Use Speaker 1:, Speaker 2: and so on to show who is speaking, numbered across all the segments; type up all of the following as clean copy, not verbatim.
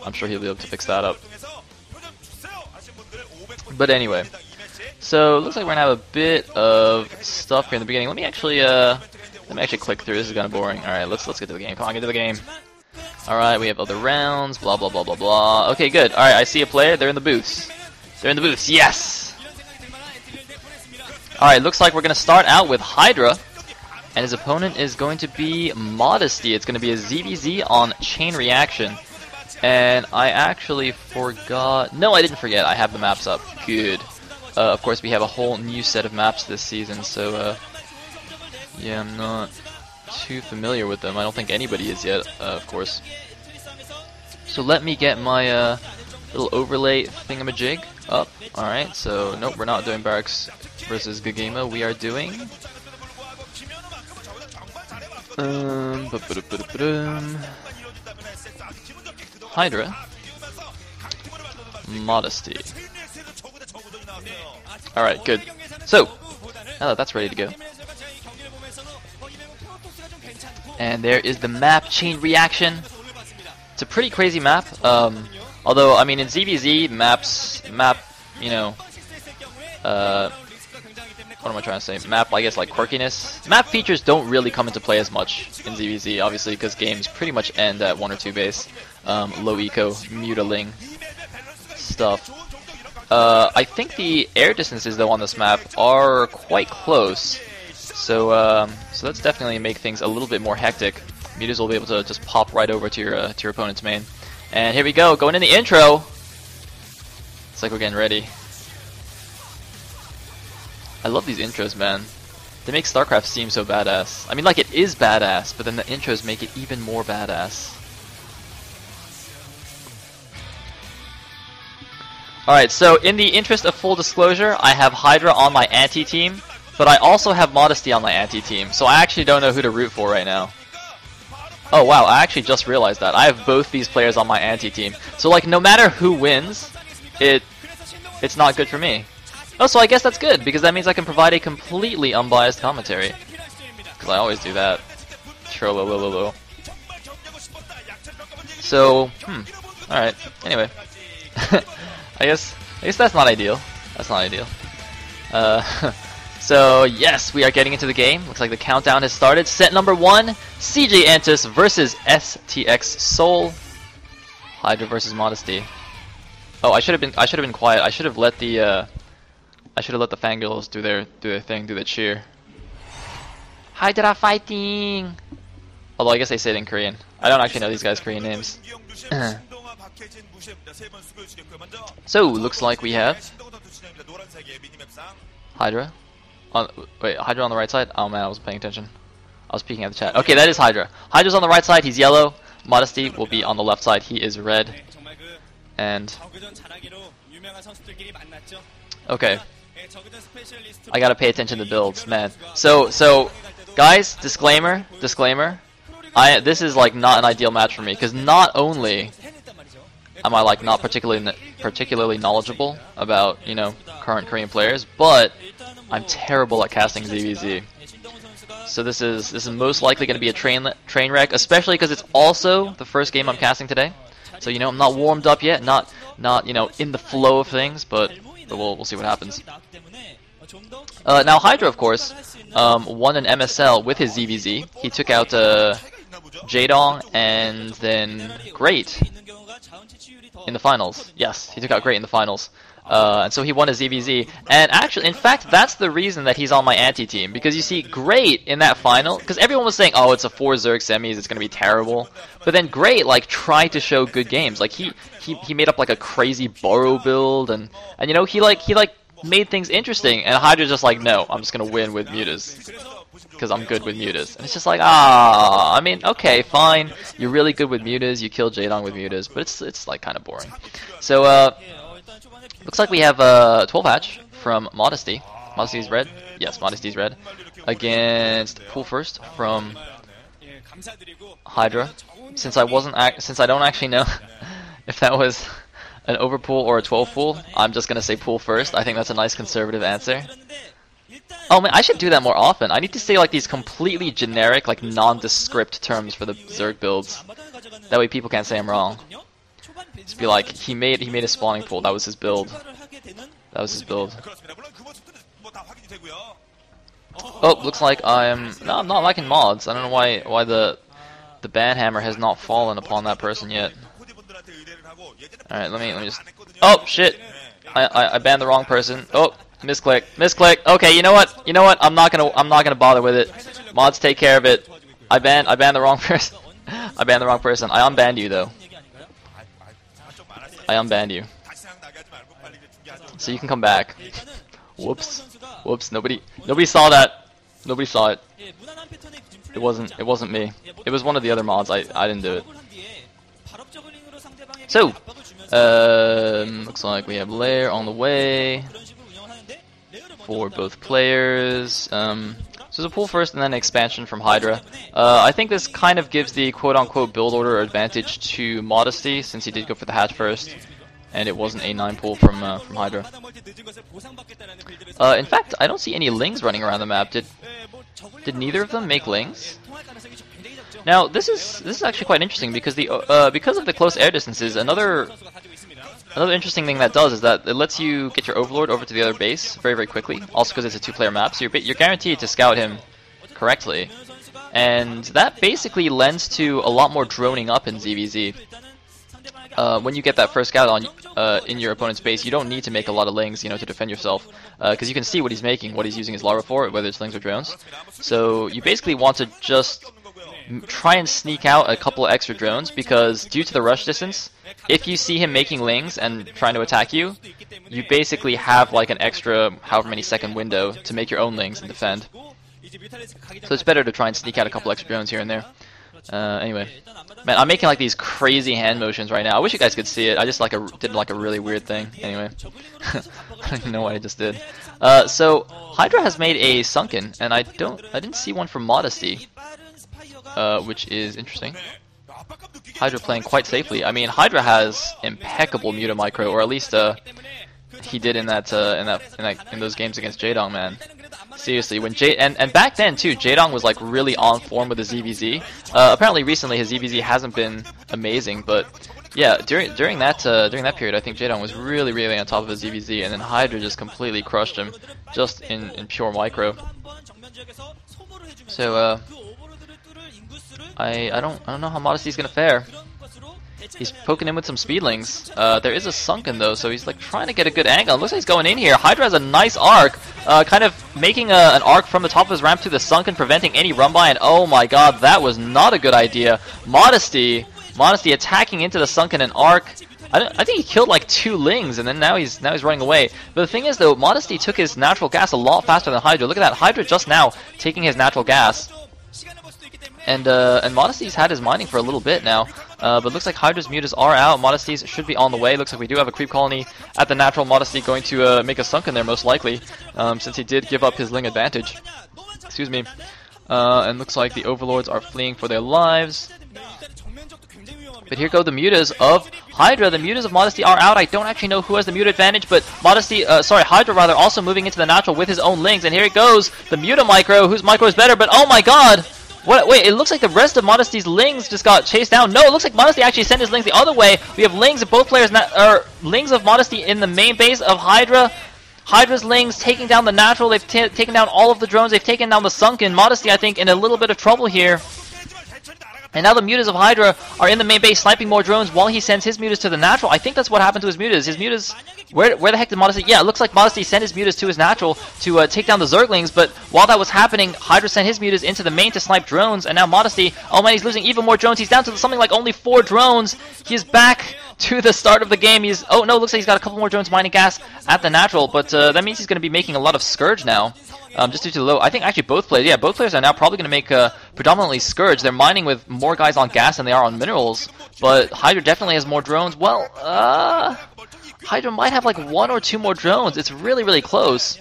Speaker 1: I'm sure he'll be able to fix that up. But anyway, so it looks like we're gonna have a bit of stuff here in the beginning. Let me actually click through. This is kind of boring. All right, let's get to the game. Come on, get to the game. All right, we have other rounds. Blah blah blah blah blah. Okay, good. All right, I see a player. They're in the booths. They're in the booths. Yes. All right, looks like we're gonna start out with Hydra, and his opponent is going to be Modesty. It's gonna be a ZVZ on Chain Reaction. And I actually forgot... No, I didn't forget. I have the maps up. Good. Of course, we have a whole new set of maps this season, so, yeah, I'm not too familiar with them. I don't think anybody is yet, of course. So let me get my, little overlay thingamajig up. Alright, so, nope, we're not doing Barracks versus Gagema. We are doing... Hydra, Modesty. Alright, good. So, now that that's ready to go. And there is the map, Chain Reaction. It's a pretty crazy map. Although, I mean, in ZVZ, you know, what am I trying to say? Map, I guess, like quirkiness. Map features don't really come into play as much in ZVZ, obviously, because games pretty much end at 1 or 2 base. Low eco, mutiling stuff. I think the air distances, though, on this map are quite close. So that's definitely make things a little bit more hectic. Mutas will be able to just pop right over to your opponent's main. And here we go, going in the intro. It's like we're getting ready. I love these intros, man. They make StarCraft seem so badass. I mean, like, it is badass, but then the intros make it even more badass. Alright, so in the interest of full disclosure, I have Hydra on my anti-team, but I also have Modesty on my anti-team, so I actually don't know who to root for right now. Oh wow, I actually just realized that. I have both these players on my anti-team. So, like, no matter who wins, it's not good for me. Oh, so I guess that's good, because that means I can provide a completely unbiased commentary. Because I always do that. Trollolololo. So, alright, anyway. I guess that's not ideal. That's not ideal. So, yes, we are getting into the game. Looks like the countdown has started. Set number 1, CJ Antis versus STX Soul. Hydra versus Modesty. Oh, I should have been quiet. I should have let the fangirls do their thing, do the cheer. Hydra fighting! Although I guess they say it in Korean. I don't actually know these guys' Korean names. So, looks like we have Hydra. Wait, Hydra on the right side? Oh man, I wasn't paying attention. I was peeking at the chat. Okay, that is Hydra. Hydra's on the right side, he's yellow. Modesty will be on the left side, he is red. And... okay. I gotta pay attention to builds, man. So, guys, disclaimer. This is like not an ideal match for me, because not only am I like not particularly knowledgeable about, you know, current Korean players, but I'm terrible at casting ZVZ. So this is most likely going to be a train wreck, especially because it's also the first game I'm casting today. So, you know, I'm not warmed up yet, not you know, in the flow of things, but we'll see what happens. Now Hydra, of course, won an MSL with his ZVZ. He took out Jaedong and then Great in the finals. Yes, he took out Great in the finals. And so he won a ZVZ. And actually, in fact, that's the reason that he's on my anti-team. Because you see, Great in that final, because everyone was saying, oh, it's a 4 Zerg semis, it's going to be terrible. But then Great, like, tried to show good games. Like, he made up, like, a crazy Burrow build, and you know, he made things interesting. And Hydra's just like, no, I'm just going to win with Mutas. Because I'm good with Mutas. And it's just like, I mean, okay, fine. You're really good with Mutas, you killed Jaedong with Mutas, but it's like, kind of boring. So, looks like we have 12 hatch from Modesty. Modesty's red. Yes, Modesty's red. Against Pool First from Hydra. Since I don't actually know if that was an overpool or a 12 pool, I'm just gonna say Pool First. I think that's a nice conservative answer. Oh man, I should do that more often. I need to say like these completely generic, like nondescript terms for the Zerg builds. That way people can't say I'm wrong. Just be like, he made a spawning pool. That was his build. That was his build. Oh, looks like I'm not liking mods. I don't know why the ban hammer has not fallen upon that person yet. All right, let me just. Oh shit! I banned the wrong person. Oh, misclick. Okay, you know what? I'm not gonna bother with it. Mods take care of it. I banned the wrong person. I banned the wrong person. I unbanned you though. I unbanned you. So you can come back. Whoops. Nobody saw that. Nobody saw it. It wasn't me. It was one of the other mods. I didn't do it. So, looks like we have lair on the way for both players. So there's a pull first and then an expansion from Hydra. I think this kind of gives the quote-unquote build order advantage to Modesty, since he did go for the hatch first, and it wasn't a 9 pull from Hydra. In fact, I don't see any Lings running around the map. Did neither of them make Lings? Now this is actually quite interesting because because of the close air distances. Another interesting thing that does is that it lets you get your Overlord over to the other base very quickly. Also because it's a 2-player map, so you're guaranteed to scout him correctly, and that basically lends to a lot more droning up in ZVZ. When you get that first scout on in your opponent's base, you don't need to make a lot of Lings, to defend yourself, because you can see what he's making, what he's using his larva for, whether it's Lings or drones. So you basically want to just try and sneak out a couple of extra drones, because due to the rush distance, if you see him making Lings and trying to attack you, you basically have like an extra however many second window to make your own Lings and defend. So it's better to try and sneak out a couple extra drones here and there. Anyway, man, I'm making like these crazy hand motions right now. I wish you guys could see it. I just did like a really weird thing. Anyway, I don't even know what I just did. So Hydra has made a sunken, and I didn't see one for Modesty, which is interesting. Hydra playing quite safely. I mean, Hydra has impeccable Muta Micro, or at least he did in those games against Jaedong, man. Seriously, when and back then too, Jaedong was like really on form with his ZVZ. Apparently, recently his ZVZ hasn't been amazing, but yeah, during that period, I think Jaedong was really on top of his ZVZ, and then Hydra just completely crushed him, just in pure micro. So I don't know how Modesty's gonna fare. He's poking in with some speedlings. There is a sunken though, so he's like trying to get a good angle. It looks like he's going in here. Hydra has a nice arc, kind of making an arc from the top of his ramp to the sunken, preventing any run by. And oh my god, that was not a good idea. Modesty attacking into the sunken and arc. I think he killed like 2 Lings, and then now he's running away. But the thing is though, Modesty took his natural gas a lot faster than Hydra. Look at that, Hydra just now taking his natural gas. And Modesty's had his mining for a little bit now, but looks like Hydra's mutas are out. Modesty's should be on the way. Looks like we do have a creep colony at the natural. Modesty going to make a sunken there most likely, since he did give up his Ling advantage. Excuse me. And looks like the Overlords are fleeing for their lives. But here go the mutas of Hydra. The mutas of Modesty are out. I don't actually know who has the muta advantage, but Hydra rather, also moving into the natural with his own Lings. And here it goes, the muta micro, whose micro is better, but oh my god! Wait, it looks like the rest of Modesty's Lings just got chased down. No, it looks like Modesty actually sent his Lings the other way. We have Lings of both players, Lings of Modesty in the main base of Hydra. Hydra's Lings taking down the natural. They've taken down all of the drones. They've taken down the sunken. Modesty, I think, in a little bit of trouble here. And now the mutas of Hydra are in the main base sniping more drones while he sends his mutas to the natural. I think that's what happened to his mutas. His mutas, where the heck did Modesty? Yeah, it looks like Modesty sent his mutas to his natural to take down the Zerglings, but while that was happening, Hydra sent his mutas into the main to snipe drones, and now Modesty, oh man, he's losing even more drones. He's down to something like only 4 drones. He's back to the start of the game. Oh no, looks like he's got a couple more drones mining gas at the natural, but that means he's going to be making a lot of Scourge now. Just due to the low, I think actually both players are now probably going to make predominantly Scourge. They're mining with more guys on gas than they are on minerals, but Hydra definitely has more drones. Well, Hydra might have like 1 or 2 more drones. It's really close.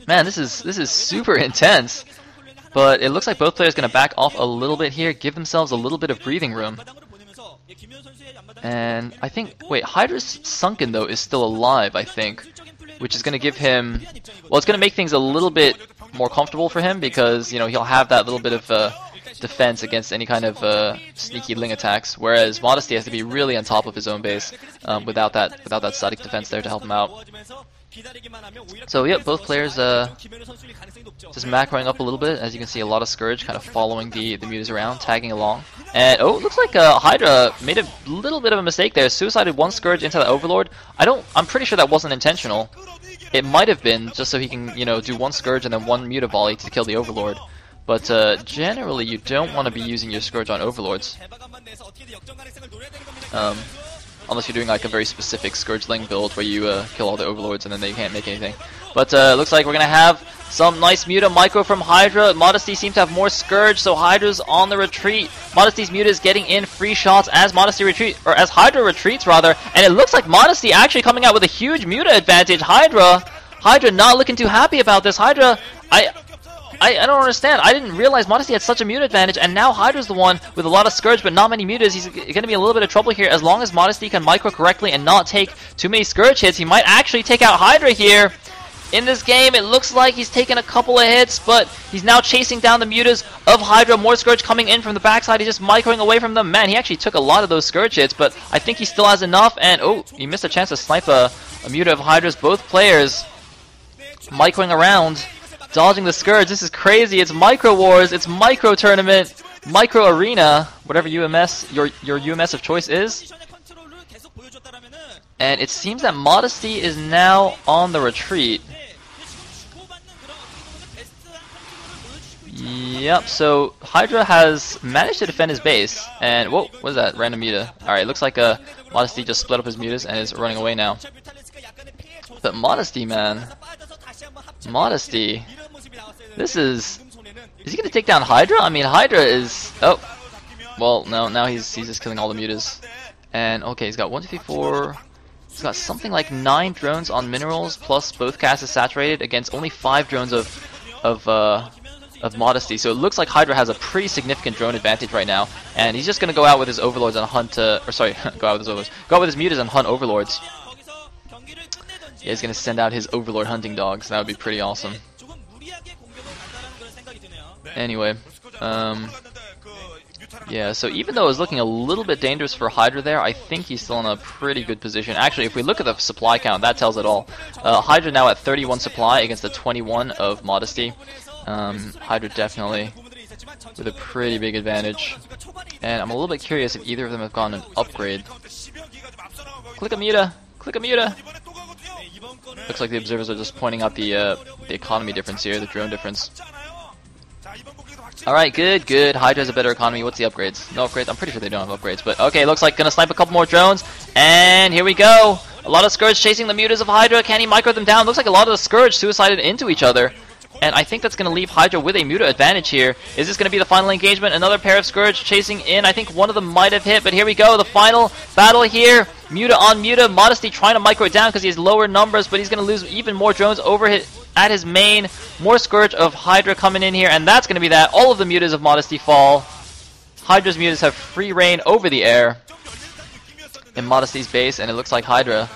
Speaker 1: Man, this is super intense. But it looks like both players are going to back off a little bit here, give themselves a little bit of breathing room. And I think, wait, Hydra's sunken though is still alive, I think. Which is going to give him, well, it's going to make things a little bit more comfortable for him because, you know, he'll have that little bit of defense against any kind of sneaky Ling attacks, whereas Modesty has to be really on top of his own base without that static defense there to help him out. So yeah, both players just macroing up a little bit. As you can see, a lot of Scourge kind of following the mutas around, tagging along. And oh, it looks like Hydra made a little bit of a mistake there. Suicided one Scourge into the Overlord. I'm pretty sure that wasn't intentional. It might have been just so he can, you know, do one Scourge and then one Muta Volley to kill the Overlord. But generally, you don't want to be using your Scourge on Overlords. Unless you're doing like a very specific Scourge Ling build where you kill all the Overlords and then they can't make anything. But looks like we're going to have some nice Muta micro from Hydra. Modesty seems to have more Scourge, so Hydra's on the retreat. Modesty's Muta is getting in free shots as as Hydra retreats rather, and it looks like Modesty actually coming out with a huge Muta advantage. Hydra not looking too happy about this. Hydra, I don't understand. I didn't realize Modesty had such a Muta advantage, and now Hydra's the one with a lot of Scourge but not many Mutas. He's going to be a little bit of trouble here. As long as Modesty can micro correctly and not take too many Scourge hits, he might actually take out Hydra here. In this game, it looks like he's taken a couple of hits, but he's now chasing down the Mutas of Hydra. More Scourge coming in from the backside. He's just microing away from them. Man, he actually took a lot of those Scourge hits, but I think he still has enough. And oh, he missed a chance to snipe a Muta of Hydra's. Both players microing around, dodging the Scourge. This is crazy. It's Micro Wars. It's Micro Tournament. Micro Arena. Whatever UMS your UMS of choice is. And it seems that Modesty is now on the retreat. Yep, so Hydra has managed to defend his base. And whoa, what is that? Random Muta. Alright, looks like Modesty just split up his Mutas and is running away now. But Modesty, man. Modesty. This is he gonna take down Hydra? I mean, Hydra is well, no, now he's just killing all the Mutas. And okay, he's got 1, 2, 3, 4. He's got something like 9 drones on minerals, plus both casts is saturated against only 5 drones of Modesty. So it looks like Hydra has a pretty significant drone advantage right now, and he's just gonna go out with his Overlords and hunt. Go out with his Mutas and hunt Overlords. Yeah, he's gonna send out his Overlord hunting dogs. That would be pretty awesome. Anyway, yeah, so even though it was looking a little bit dangerous for Hydra there, I think he's still in a pretty good position. Actually, if we look at the supply count, that tells it all. Hydra now at 31 supply against the 21 of Modesty. Hydra definitely with a pretty big advantage. And I'm a little bit curious if either of them have gotten an upgrade. Click a Muta! Click a Muta! Looks like the observers are just pointing out the economy difference here, the drone difference. Alright, good. Hydra has a better economy. What's the upgrades? No upgrades? I'm pretty sure they don't have upgrades. But okay, looks like gonna snipe a couple more drones. And here we go! A lot of Scourge chasing the Mutas of Hydra. Can he micro them down? Looks like a lot of the Scourge suicided into each other. And I think that's going to leave Hydra with a Muta advantage here. Is this going to be the final engagement? Another pair of Scourge chasing in. I think one of them might have hit, but here we go. The final battle here. Muta on Muta. Modesty trying to micro it down because he has lower numbers, but he's going to lose even more drones over at his main. More Scourge of Hydra coming in here, and that's going to be that. All of the Mutas of Modesty fall. Hydra's Mutas have free reign over the air in Modesty's base, and it looks like Hydra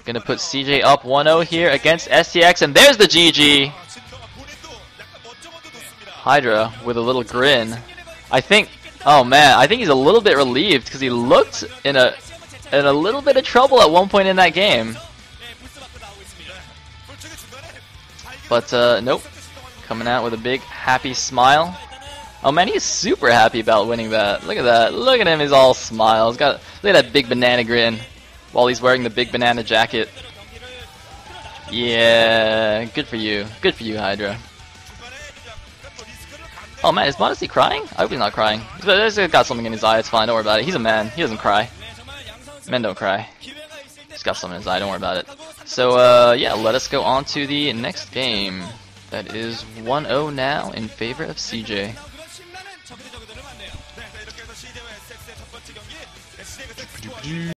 Speaker 1: going to put CJ up 1-0 here against STX, and there's the GG. Hydra with a little grin. I think he's a little bit relieved because he looked in a little bit of trouble at one point in that game. But nope, coming out with a big happy smile. Oh man, he's super happy about winning that. Look at that. Look at him, he's all smiles. Look at that big banana grin while he's wearing the big banana jacket. Yeah, good for you. Good for you, Hydra. Oh man, is Modesty crying? I hope he's not crying. He's got something in his eye, it's fine, don't worry about it. He's a man, he doesn't cry. Men don't cry. He's got something in his eye, don't worry about it. So, yeah, let us go on to the next game. That is 1-0 now in favor of CJ.